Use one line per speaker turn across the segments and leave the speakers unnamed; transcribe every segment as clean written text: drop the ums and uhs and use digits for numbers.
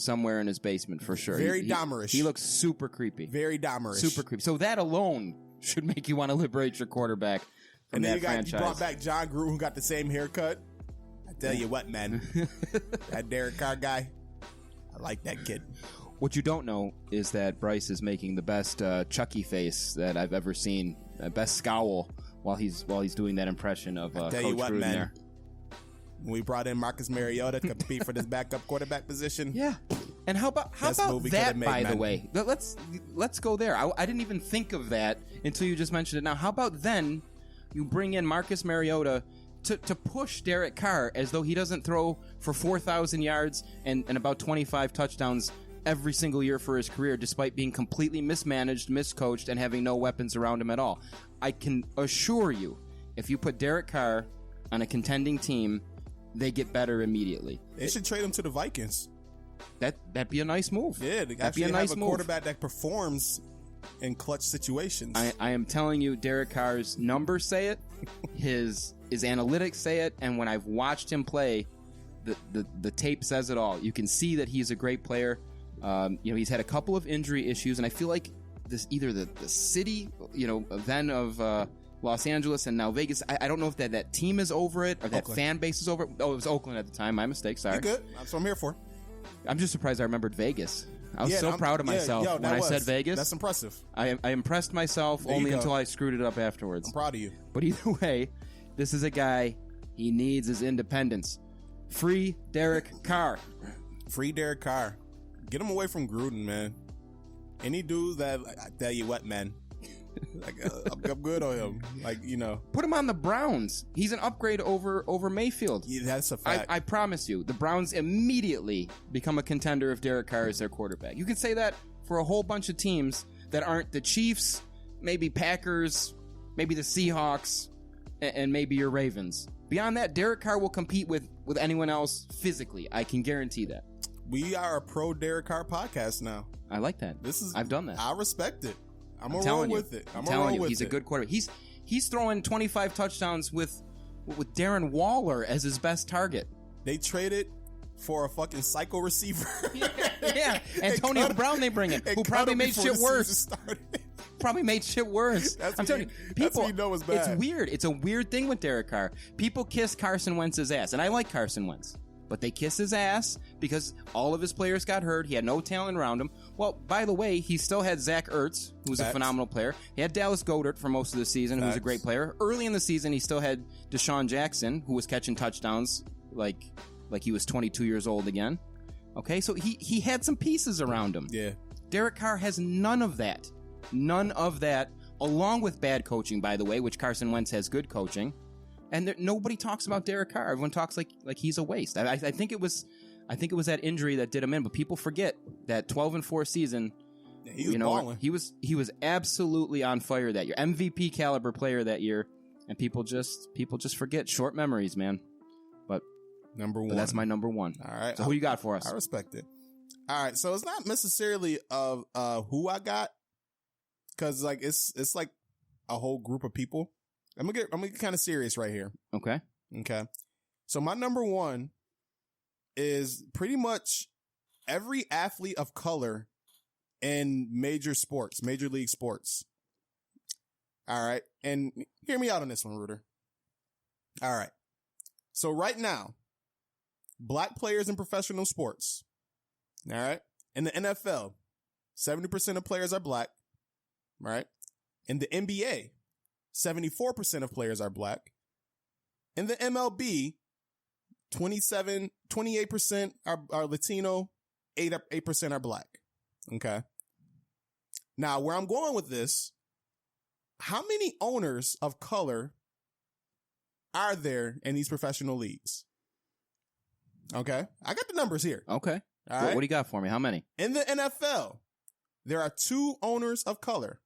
somewhere in his basement for sure.
Very Dahmerish.
He looks super creepy.
Very Dahmerish.
Super creepy. So that alone should make you want to liberate your quarterback from
and then
that
you
franchise.
brought back John Gruden, who got the same haircut. I tell you what, man. That Derek Carr guy, I like that kid.
What you don't know is that Bryce is making the best Chucky face that I've ever seen. Best scowl while he's doing that impression of Coach Gruden there.
We brought in Marcus Mariota to compete for this backup quarterback position.
Yeah. And how about that, by the way? Let's go there. I didn't even think of that until you just mentioned it now. How about then you bring in Marcus Mariota to push Derek Carr as though he doesn't throw for 4,000 yards and about 25 touchdowns every single year for his career, despite being completely mismanaged, miscoached, and having no weapons around him at all. I can assure you, if you put Derek Carr on a contending team, they get better immediately.
They should trade him to the Vikings.
That'd be a nice move.
Yeah, they actually have a quarterback that performs in clutch situations.
I am telling you, Derek Carr's numbers say it, his analytics say it, and when I've watched him play, the tape says it all. You can see that he's a great player. He's had a couple of injury issues, and I feel like this either the city, then of Los Angeles and now Vegas. I don't know if that team is over it or that fan base is over it. Oh, it was Oakland at the time. My mistake. Sorry.
You're good. That's what I'm here for.
I'm just surprised I remembered Vegas. I was so proud of myself when I said Vegas.
That's impressive.
I impressed myself only until I screwed it up afterwards.
I'm proud of you.
But either way, this is a guy, he needs his independence. Free Derek Carr.
Free Derek Carr. Get him away from Gruden, man. Any dude that, I tell you what, man. I'm good on him.
Put him on the Browns. He's an upgrade over Mayfield.
Yeah, that's a fact.
I promise you, the Browns immediately become a contender if Derek Carr is their quarterback. You can say that for a whole bunch of teams that aren't the Chiefs, maybe Packers, maybe the Seahawks, and maybe your Ravens. Beyond that, Derek Carr will compete with anyone else physically. I can guarantee that.
We are a pro Derek Carr podcast now.
I like that. I've done that.
I respect it. I'm gonna roll with it.
I'm telling you, he's a good quarterback. He's throwing 25 touchdowns with Darren Waller as his best target.
They traded for a fucking psycho receiver.
Yeah. Antonio Brown they bring in, who probably made shit worse. Probably made shit worse. I'm telling you, people,
you know it's bad.
It's weird. It's a weird thing with Derek Carr. People kiss Carson Wentz's ass, and I like Carson Wentz. But they kiss his ass because all of his players got hurt. He had no talent around him. Well, by the way, he still had Zach Ertz, who's a phenomenal player. He had Dallas Goedert for most of the season, who was a great player. Early in the season, he still had Deshaun Jackson, who was catching touchdowns like he was 22 years old again. Okay, so he had some pieces around him.
Yeah.
Derek Carr has none of that. None of that, along with bad coaching, by the way, which Carson Wentz has good coaching. And nobody talks about Derek Carr. Everyone talks like he's a waste. I think it was that injury that did him in. But people forget that 12-4 season.
Yeah, he was balling.
He was absolutely on fire that year. MVP caliber player that year. And people just forget. Short memories, man. But
number one.
But that's my number one.
All right.
So who you got for us?
I respect it. All right. So it's not necessarily of who I got, because it's like a whole group of people. I'm gonna get kind of serious right here.
Okay.
So my number one is pretty much every athlete of color in major league sports. All right. And hear me out on this one, Rueter. All right. So right now, black players in professional sports. All right. In the NFL, 70% of players are black. Right. In the NBA, 74% of players are black. In the MLB, 28% are Latino, 8% are black. Okay. Now, where I'm going with this, how many owners of color are there in these professional leagues? Okay. I got the numbers here.
Okay.
All right.
What do you got for me? How many?
In the NFL, there are 2 owners of color.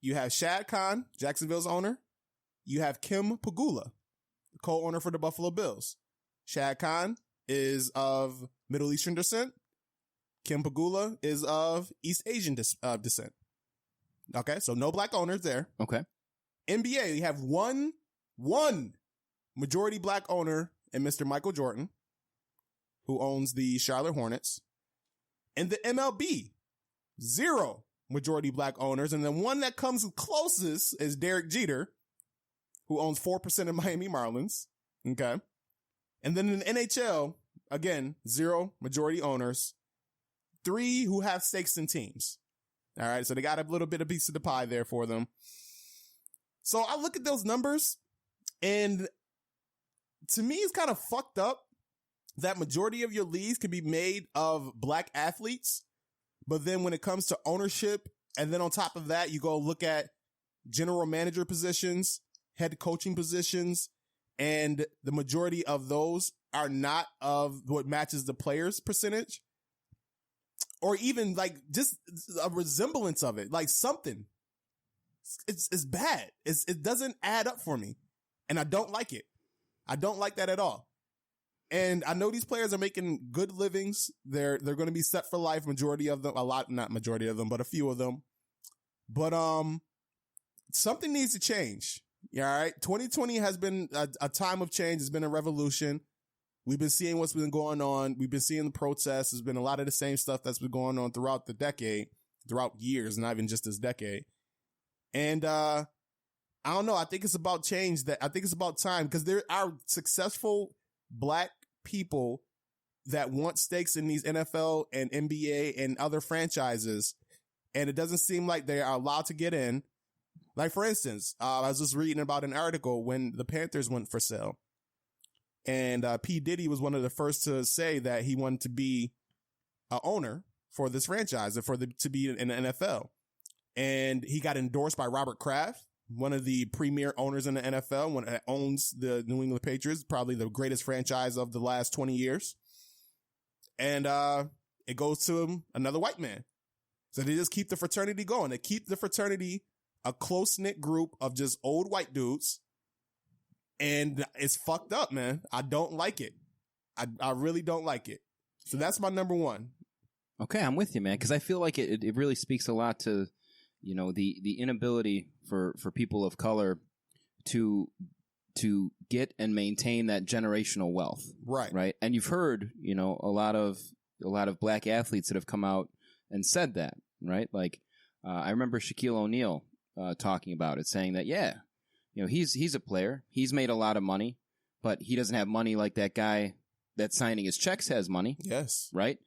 You have Shad Khan, Jacksonville's owner. You have Kim Pegula, the co-owner for the Buffalo Bills. Shad Khan is of Middle Eastern descent. Kim Pegula is of East Asian descent. Okay, so no black owners there.
Okay.
NBA, you have one majority black owner in Mr. Michael Jordan, who owns the Charlotte Hornets. In the MLB, 0 majority black owners. And the one that comes closest is Derek Jeter, who owns 4% of Miami Marlins. Okay. And then in the NHL, again, 0 majority owners, 3 who have stakes in teams. All right. So they got a little bit of piece of the pie there for them. So I look at those numbers, and to me, it's kind of fucked up that majority of your leagues can be made of black athletes. But then when it comes to ownership, and then on top of that, you go look at general manager positions, head coaching positions, and the majority of those are not of what matches the players' percentage, or even like just a resemblance of it, like something. It's bad. It doesn't add up for me, and I don't like it. I don't like that at all. And I know these players are making good livings. They're going to be set for life. Majority of them, not majority of them, but a few of them. But something needs to change. All right, 2020 has been a time of change. It's been a revolution. We've been seeing what's been going on. We've been seeing the protests. There's been a lot of the same stuff that's been going on throughout the decade, throughout years, not even just this decade. And I don't know. I think it's about change. I think it's about time, because there are successful black people that want stakes in these NFL and NBA and other franchises, and it doesn't seem like they are allowed to get in. Like, for instance, I was just reading about an article when the Panthers went for sale, and P. Diddy was one of the first to say that he wanted to be an owner for this franchise and to be in the NFL. And he got endorsed by Robert Kraft, one of the premier owners in the NFL, one that owns the New England Patriots, probably the greatest franchise of the last 20 years. And it goes to another white man. So they just keep the fraternity going. They keep the fraternity a close-knit group of just old white dudes. And it's fucked up, man. I don't like it. I really don't like it. So that's my number one.
Okay, I'm with you, man, because I feel like it really speaks a lot to, you know, the inability for people of color to get and maintain that generational wealth. Right. And you've heard, you know, a lot of black athletes that have come out and said that, right? Like, I remember Shaquille O'Neal talking about it, saying that, yeah, you know, he's a player. He's made a lot of money, but he doesn't have money like that guy that's signing his checks has money.
Yes.
Right.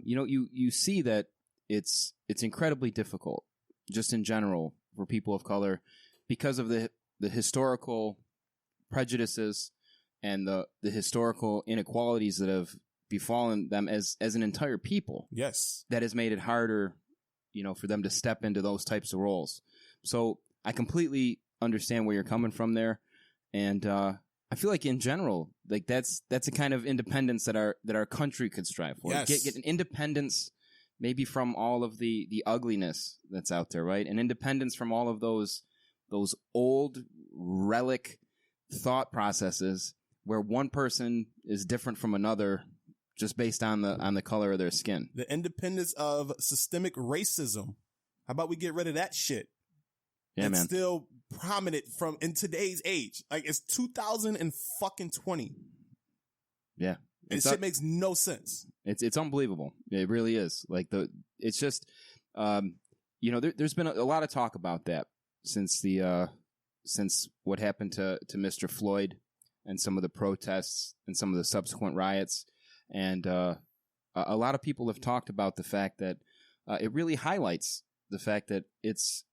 You know, you see that it's incredibly difficult just in general for people of color because of the historical prejudices and the historical inequalities that have befallen them as an entire people.
Yes.
That has made it harder, you know, for them to step into those types of roles. So I completely understand where you're coming from there. And I feel like in general, like that's a kind of independence that our country could strive for.
Yes.
Get an independence maybe from all of the ugliness that's out there, right? And independence from all of those old relic thought processes where one person is different from another just based on the color of their skin.
The independence of systemic racism. How about we get rid of that shit?
Yeah,
it's
man.
Still prominent in today's age. Like, it's 2020.
Yeah.
This shit makes no sense.
It's unbelievable. It really is. Like it's just, you know, there's been a lot of talk about that since what happened to Mr. Floyd and some of the protests and some of the subsequent riots. And, a lot of people have talked about the fact that, it really highlights the fact that it's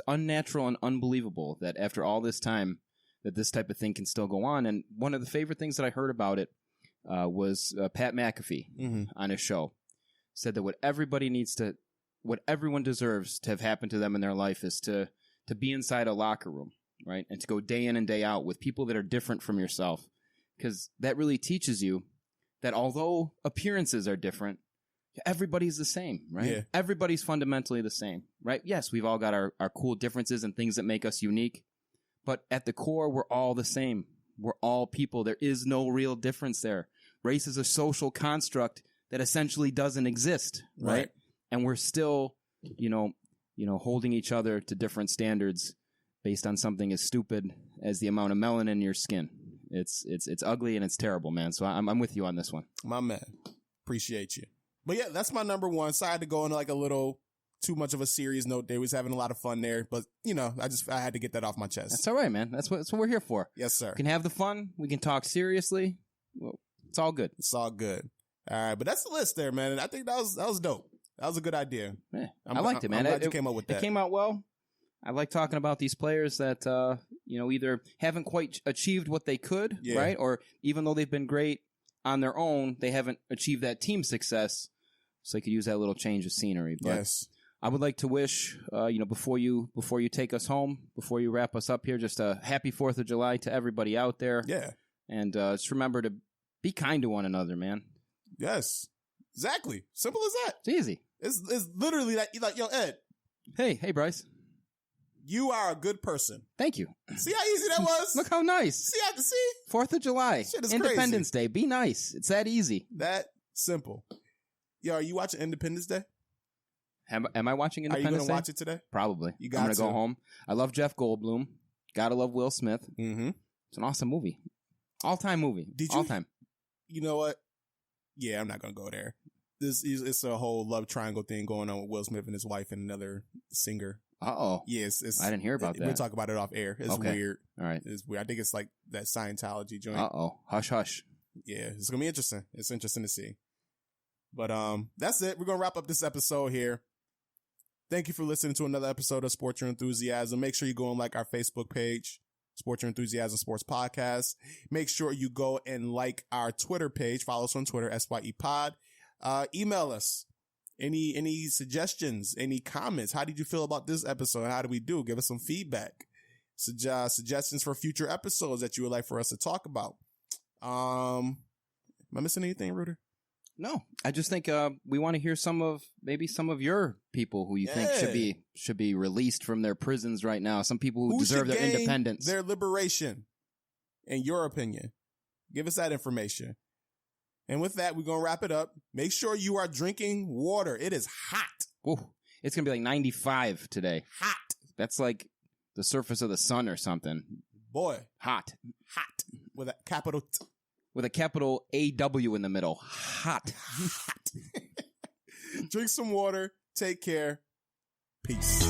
unnatural and unbelievable that after all this time that this type of thing can still go on. And one of the favorite things that I heard about it, was Pat McAfee on his show. Said that what everyone deserves to have happened to them in their life is to be inside a locker room, right? And to go day in and day out with people that are different from yourself. Because that really teaches you that although appearances are different, everybody's the same, right?
Yeah.
Everybody's fundamentally the same, right? Yes, we've all got our cool differences and things that make us unique. But at the core, we're all the same. We're all people. There is no real difference there. Race is a social construct that essentially doesn't exist, right? And we're still, you know, holding each other to different standards based on something as stupid as the amount of melanin in your skin. It's ugly and it's terrible, man. So I'm with you on this one.
My man. Appreciate you. But yeah, that's my number one. So I had to go into like a little too much of a serious note there. We was having a lot of fun there, but you know, I had to get that off my chest.
That's all right, man. That's what we're here for.
Yes, sir.
We can have the fun. We can talk seriously. Well, it's all good.
It's all good. All right, but that's the list there, man. And I think that was dope. That was a good idea.
Yeah, I liked it, man.
I'm glad you came up with that.
It came out well. I like talking about these players that either haven't quite achieved what they could, right? Or even though they've been great on their own, they haven't achieved that team success. So they could use that little change of scenery. But
yes.
I would like to wish, before you take us home, before you wrap us up here, just a happy 4th of July to everybody out there.
Yeah.
And just remember to be kind to one another, man.
Yes. Exactly. Simple as that.
It's easy.
It's literally that. You're like, yo, Ed.
Hey, Bryce.
You are a good person.
Thank you.
See how easy that was?
Look how nice.
See?
4th of July.
Shit is
Independence
crazy.
Day. Be nice. It's that easy.
That simple. Yo, are you watching Independence Day?
Am I watching Independence Day?
Are you going to watch it today?
Probably.
I'm
going to go home. I love Jeff Goldblum. Gotta love Will Smith.
Mm-hmm.
It's an awesome movie. All-time movie. All-time.
You know what? Yeah, I'm not going to go there. It's a whole love triangle thing going on with Will Smith and his wife and another singer.
Uh-oh.
Yes.
I didn't hear about that.
We'll talk about it off air. It's weird.
All right.
It's weird. I think it's like that Scientology joint.
Uh-oh. Hush, hush.
Yeah, it's going to be interesting. It's interesting to see. But that's it. We're going to wrap up this episode here. Thank you for listening to another episode of Sports Your Enthusiasm. Make sure you go and like our Facebook page, Sports Your Enthusiasm Sports Podcast. Make sure you go and like our Twitter page. Follow us on Twitter, SYE Pod. Email us. Any suggestions, any comments? How did you feel about this episode? How did we do? Give us some feedback. Suggestions for future episodes that you would like for us to talk about. Am I missing anything, Rueter?
No, I just think we want to hear some of your people who you think should be released from their prisons right now. Some people who deserve their independence,
their liberation. In your opinion, give us that information. And with that, we're gonna wrap it up. Make sure you are drinking water. It is hot.
Ooh, it's gonna be like 95 today.
Hot.
That's like the surface of the sun or something.
Boy,
hot
with a capital T.
With a capital AW in the middle. Hot.
Drink some water. Take care. Peace.